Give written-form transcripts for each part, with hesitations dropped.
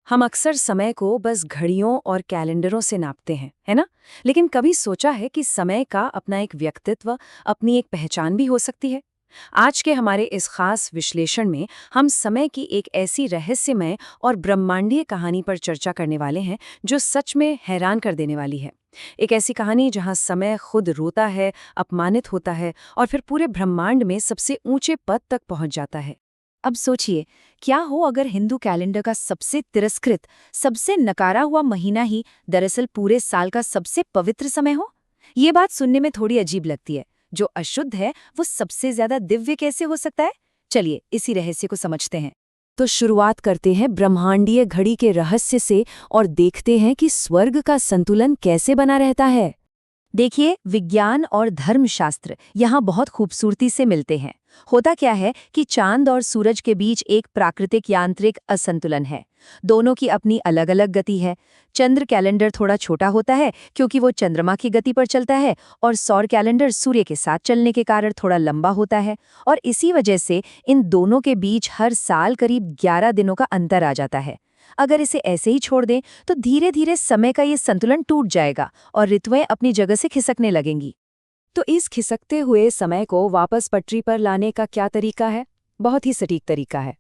हम अक्सर समय को बस घड़ियों और कैलेंडरों से नापते हैं, है ना? लेकिन कभी सोचा है कि समय का अपना एक व्यक्तित्व, अपनी एक पहचान भी हो सकती है? आज के हमारे इस खास विश्लेषण में हम समय की एक ऐसी रहस्यमय और ब्रह्मांडीय कहानी पर चर्चा करने वाले हैं जो सच में हैरान कर देने वाली है। एक ऐसी कहानी जहां समय खुद रोता है, अपमानित होता है और फिर पूरे ब्रह्मांड में सबसे ऊंचे पद तक पहुंच जाता है। अब सोचिए, क्या हो अगर हिंदू कैलेंडर का सबसे तिरस्कृत, सबसे नकारा हुआ महीना ही दरअसल पूरे साल का सबसे पवित्र समय हो? ये बात सुनने में थोड़ी अजीब लगती है। जो अशुद्ध है वो सबसे ज्यादा दिव्य कैसे हो सकता है? चलिए इसी रहस्य को समझते हैं। तो शुरुआत करते हैं ब्रह्मांडीय घड़ी के रहस्य से और देखते हैं कि स्वर्ग का संतुलन कैसे बना रहता है। देखिए, विज्ञान और धर्मशास्त्र यहाँ बहुत खूबसूरती से मिलते हैं। होता क्या है कि चांद और सूरज के बीच एक प्राकृतिक यांत्रिक असंतुलन है। दोनों की अपनी अलग अलग गति है। चंद्र कैलेंडर थोड़ा छोटा होता है क्योंकि वो चंद्रमा की गति पर चलता है, और सौर कैलेंडर सूर्य के साथ चलने के कारण थोड़ा लंबा होता है। और इसी वजह से इन दोनों के बीच हर साल करीब 11 दिनों का अंतर आ जाता है। अगर इसे ऐसे ही छोड़ दें तो धीरे धीरे समय का ये संतुलन टूट जाएगा और ऋतुएं अपनी जगह से खिसकने लगेंगी। तो इस खिसकते हुए समय को वापस पटरी पर लाने का क्या तरीका है? बहुत ही सटीक तरीका है।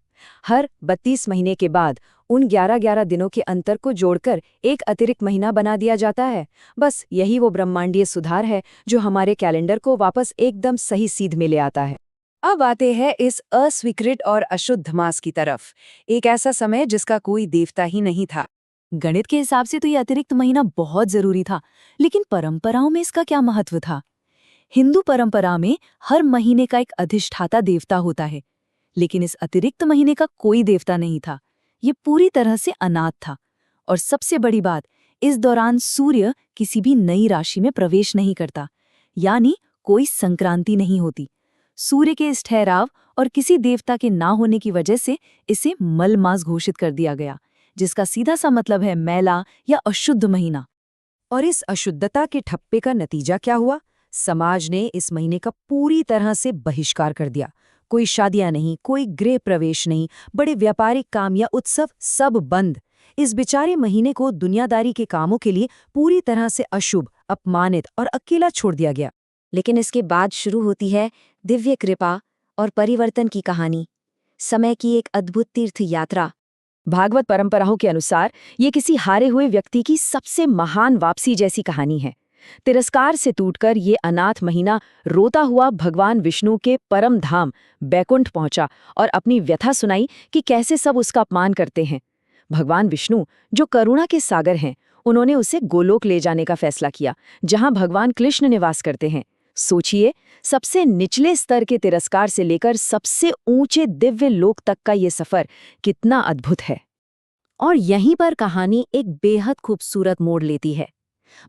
हर 32 महीने के बाद उन 11-11 दिनों के अंतर को जोड़कर एक अतिरिक्त महीना बना दिया जाता है। बस यही वो ब्रह्मांडीय सुधार है जो हमारे कैलेंडर को वापस एकदम सही सीध में ले आता है। अब आते हैं इस अस्वीकृत और अशुद्ध मास की तरफ। एक ऐसा समय जिसका कोई देवता ही नहीं था। गणित के हिसाब से तो ये अतिरिक्त महीना बहुत जरूरी था, लेकिन परंपराओं में इसका क्या महत्व था? हिंदू परंपरा में हर महीने का एक अधिष्ठाता देवता होता है, लेकिन इस अतिरिक्त महीने का कोई देवता नहीं था। ये पूरी तरह से अनाथ था। और सबसे बड़ी बात, इस दौरान सूर्य किसी भी नई राशि में प्रवेश नहीं करता, यानी कोई संक्रांति नहीं होती। सूर्य के इस ठहराव और किसी देवता के ना होने की वजह से इसे मल मास घोषित कर दिया गया, जिसका सीधा सा मतलब है मैला या अशुद्ध महीना। और इस अशुद्धता के ठप्पे का नतीजा क्या हुआ? समाज ने इस महीने का पूरी तरह से बहिष्कार कर दिया। कोई शादियां नहीं, कोई गृह प्रवेश नहीं, बड़े व्यापारिक काम या उत्सव सब बंद। इस बेचारे महीने को दुनियादारी के कामों के लिए पूरी तरह से अशुभ, अपमानित और अकेला छोड़ दिया गया। लेकिन इसके बाद शुरू होती है दिव्य कृपा और परिवर्तन की कहानी, समय की एक अद्भुत तीर्थ यात्रा। भागवत परंपराओं के अनुसार ये किसी हारे हुए व्यक्ति की सबसे महान वापसी जैसी कहानी है। तिरस्कार से टूटकर ये अनाथ महीना रोता हुआ भगवान विष्णु के परम धाम बैकुंठ पहुंचा और अपनी व्यथा सुनाई कि कैसे सब उसका अपमान करते हैं। भगवान विष्णु, जो करुणा के सागर हैं, उन्होंने उसे गोलोक ले जाने का फैसला किया, जहां भगवान कृष्ण निवास करते हैं। सोचिए, सबसे निचले स्तर के तिरस्कार से लेकर सबसे ऊंचे दिव्य लोक तक का ये सफर कितना अद्भुत है। और यहीं पर कहानी एक बेहद खूबसूरत मोड़ लेती है।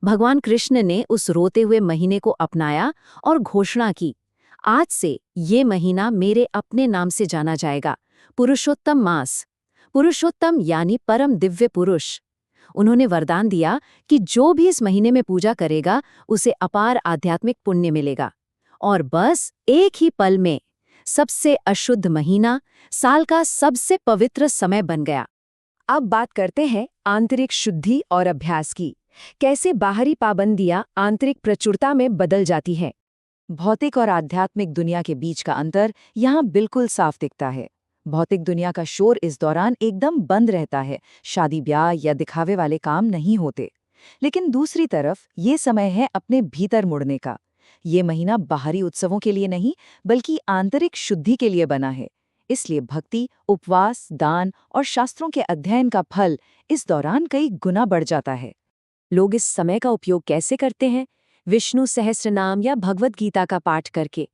भगवान कृष्ण ने उस रोते हुए महीने को अपनाया और घोषणा की, आज से ये महीना मेरे अपने नाम से जाना जाएगा, पुरुषोत्तम मास। पुरुषोत्तम यानी परम दिव्य पुरुष। उन्होंने वरदान दिया कि जो भी इस महीने में पूजा करेगा उसे अपार आध्यात्मिक पुण्य मिलेगा। और बस एक ही पल में सबसे अशुद्ध महीना साल का सबसे पवित्र समय बन गया। अब बात करते हैं आंतरिक शुद्धि और अभ्यास की। कैसे बाहरी पाबंदियां आंतरिक प्रचुरता में बदल जाती हैं। भौतिक और आध्यात्मिक दुनिया के बीच का अंतर यहाँ बिल्कुल साफ दिखता है। भौतिक दुनिया का शोर इस दौरान एकदम बंद रहता है, शादी ब्याह या दिखावे वाले काम नहीं होते। लेकिन दूसरी तरफ ये समय है अपने भीतर मुड़ने का। ये महीना बाहरी उत्सवों के लिए नहीं, बल्कि आंतरिक शुद्धि के लिए बना है। इसलिए भक्ति, उपवास, दान और शास्त्रों के अध्ययन का फल इस दौरान कई गुना बढ़ जाता है। लोग इस समय का उपयोग कैसे करते हैं? विष्णु सहस्त्रनाम या भगवत गीता का पाठ करके,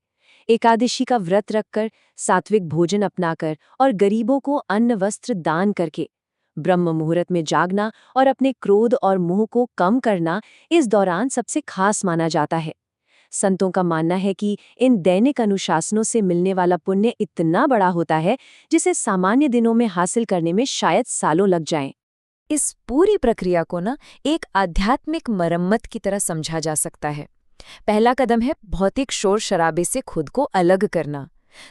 एकादशी का व्रत रखकर, सात्विक भोजन अपनाकर और गरीबों को अन्न वस्त्र दान करके। ब्रह्म मुहूर्त में जागना और अपने क्रोध और मोह को कम करना इस दौरान सबसे खास माना जाता है। संतों का मानना है कि इन दैनिक अनुशासनों से मिलने वाला पुण्य इतना बड़ा होता है जिसे सामान्य दिनों में हासिल करने में शायद सालों लग जाएं। इस पूरी प्रक्रिया को एक आध्यात्मिक मरम्मत की तरह समझा जा सकता है। पहला कदम है भौतिक शोर शराबे से खुद को अलग करना।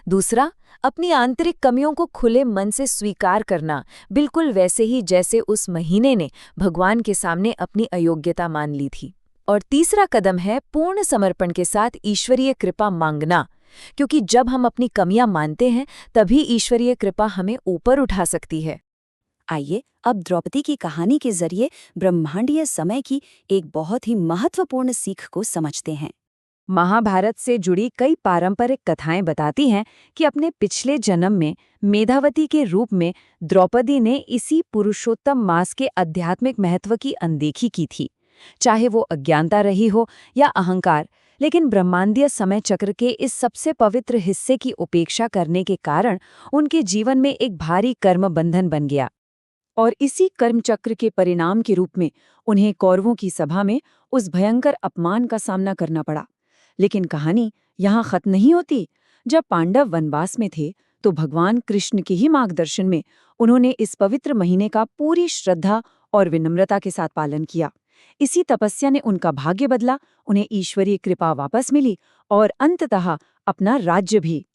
दूसरा, अपनी आंतरिक कमियों को खुले मन से स्वीकार करना, बिल्कुल वैसे ही जैसे उस महीने ने भगवान के सामने अपनी अयोग्यता मान ली थी। और तीसरा कदम है पूर्ण समर्पण के साथ ईश्वरीय कृपा मांगना, क्योंकि जब हम अपनी कमियां मानते हैं तभी ईश्वरीय कृपा हमें ऊपर उठा सकती है। आइए अब द्रौपदी की कहानी के जरिए ब्रह्मांडीय समय की एक बहुत ही महत्वपूर्ण सीख को समझते हैं। महाभारत से जुड़ी कई पारंपरिक कथाएं बताती हैं कि अपने पिछले जन्म में मेधावती के रूप में द्रौपदी ने इसी पुरुषोत्तम मास के आध्यात्मिक महत्व की अनदेखी की थी। चाहे वो अज्ञानता रही हो या अहंकार, लेकिन ब्रह्मांडीय समय चक्र के इस सबसे पवित्र हिस्से की उपेक्षा करने के कारण उनके जीवन में एक भारी कर्म बंधन बन गया। और इसी कर्मचक्र के परिणाम के रूप में उन्हें कौरवों की सभा में उस भयंकर अपमान का सामना करना पड़ा। लेकिन कहानी यहाँ खत्म नहीं होती। जब पांडव वनवास में थे तो भगवान कृष्ण के ही मार्गदर्शन में उन्होंने इस पवित्र महीने का पूरी श्रद्धा और विनम्रता के साथ पालन किया। इसी तपस्या ने उनका भाग्य बदला, उन्हें ईश्वरीय कृपा वापस मिली और अंततः अपना राज्य भी।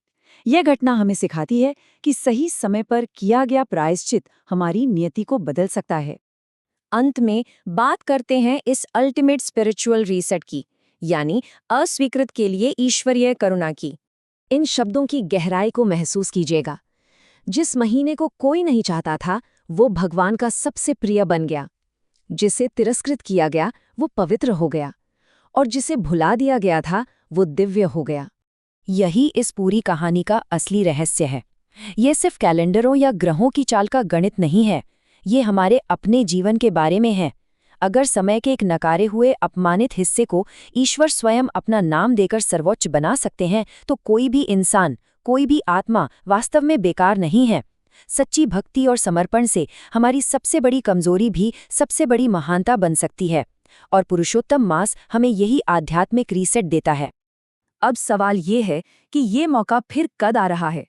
यह घटना हमें सिखाती है कि सही समय पर किया गया प्रायश्चित हमारी नियति को बदल सकता है। अंत में बात करते हैं इस अल्टीमेट स्पिरिचुअल रीसेट की, यानी अस्वीकृत के लिए ईश्वरीय करुणा की। इन शब्दों की गहराई को महसूस कीजिएगा। जिस महीने को कोई नहीं चाहता था वो भगवान का सबसे प्रिय बन गया, जिसे तिरस्कृत किया गया वो पवित्र हो गया, और जिसे भुला दिया गया था वो दिव्य हो गया। यही इस पूरी कहानी का असली रहस्य है। ये सिर्फ कैलेंडरों या ग्रहों की चाल का गणित नहीं है, ये हमारे अपने जीवन के बारे में है। अगर समय के एक नकारे हुए अपमानित हिस्से को ईश्वर स्वयं अपना नाम देकर सर्वोच्च बना सकते हैं, तो कोई भी इंसान, कोई भी आत्मा वास्तव में बेकार नहीं है। सच्ची भक्ति और समर्पण से हमारी सबसे बड़ी कमजोरी भी सबसे बड़ी महानता बन सकती है, और पुरुषोत्तम मास हमें यही आध्यात्मिक रीसेट देता है। अब सवाल ये है कि ये मौका फिर कद आ रहा है।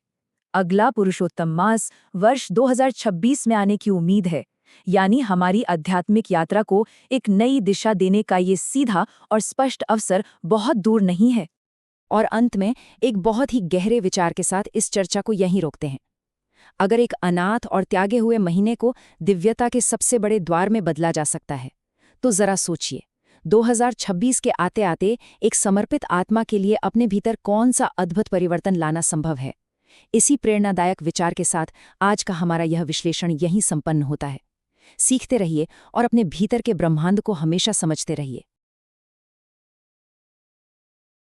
अगला पुरुषोत्तम मास वर्ष 2026 में आने की उम्मीद है, यानी हमारी आध्यात्मिक यात्रा को एक नई दिशा देने का ये सीधा और स्पष्ट अवसर बहुत दूर नहीं है। और अंत में एक बहुत ही गहरे विचार के साथ इस चर्चा को यहीं रोकते हैं। अगर एक अनाथ और त्यागे हुए महीने को दिव्यता के सबसे बड़े द्वार में बदला जा सकता है, तो जरा सोचिए 2026 के आते आते एक समर्पित आत्मा के लिए अपने भीतर कौन सा अद्भुत परिवर्तन लाना संभव है। इसी प्रेरणादायक विचार के साथ आज का हमारा यह विश्लेषण यहीं संपन्न होता है। सीखते रहिए और अपने भीतर के ब्रह्मांड को हमेशा समझते रहिए।